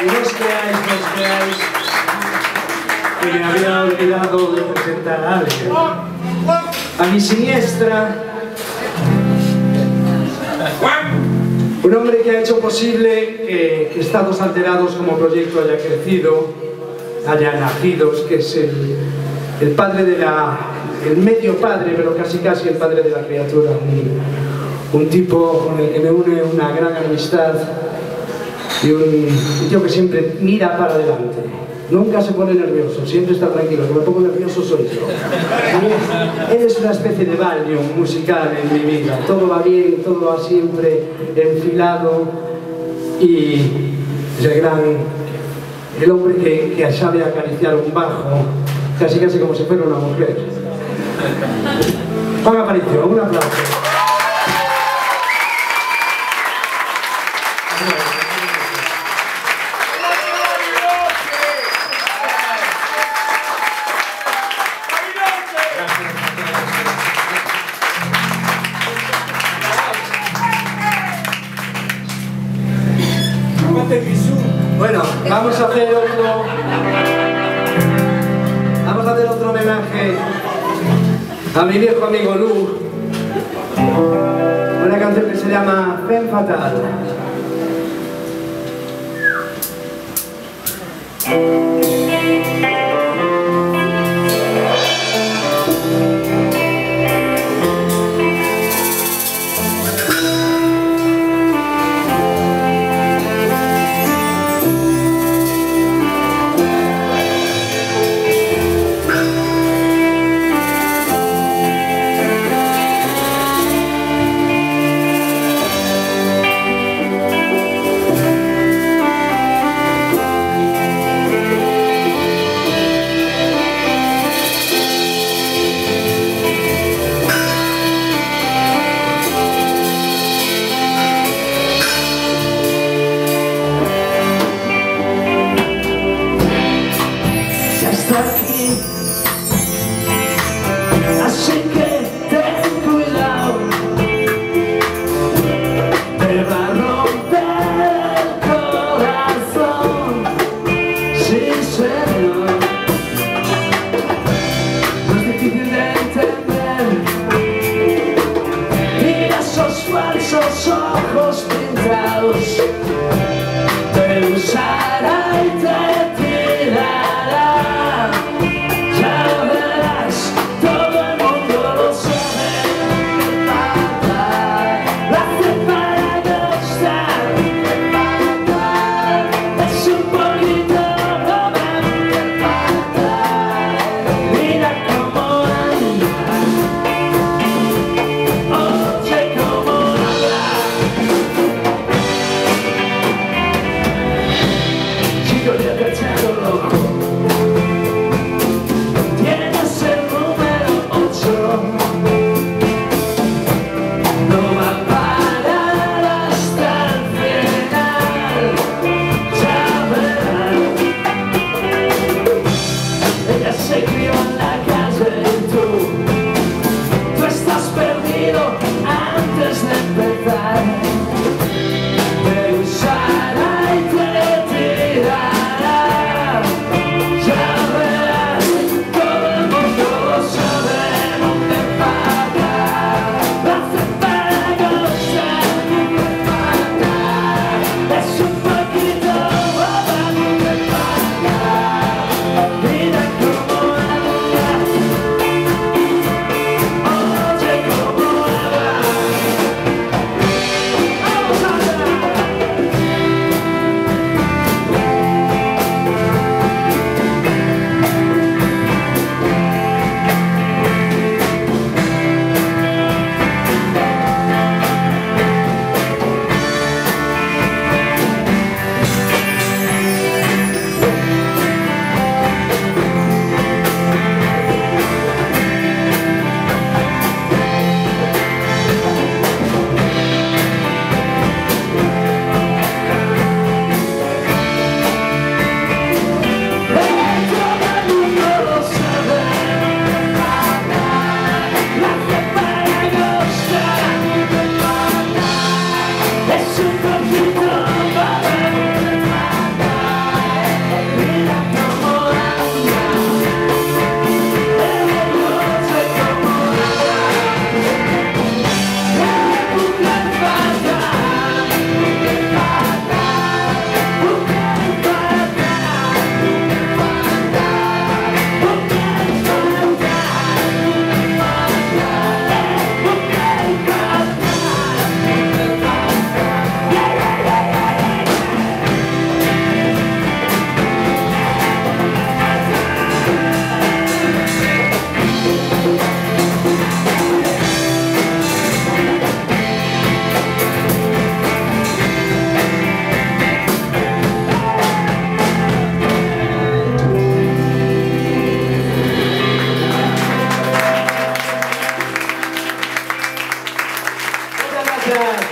Y no os creáis que me había olvidado de presentar a alguien. A mi siniestra, un hombre que ha hecho posible que Estados Alterados como proyecto haya crecido, haya nacido, que es el padre de el medio padre, pero casi el padre de la criatura, un tipo con el que me une una gran amistad y un tío que siempre mira para adelante, nunca se pone nervioso, siempre está tranquilo. El que me pongo nervioso soy yo. Él es una especie de Valium musical en mi vida, todo va bien, todo va siempre enfilado, y es el hombre que sabe acariciar un bajo casi como si fuera una mujer. Juan Aparicio, un aplauso. Bueno, vamos a hacer otro homenaje a mi viejo amigo Lu, una canción que se llama Femme Fatale. Gracias.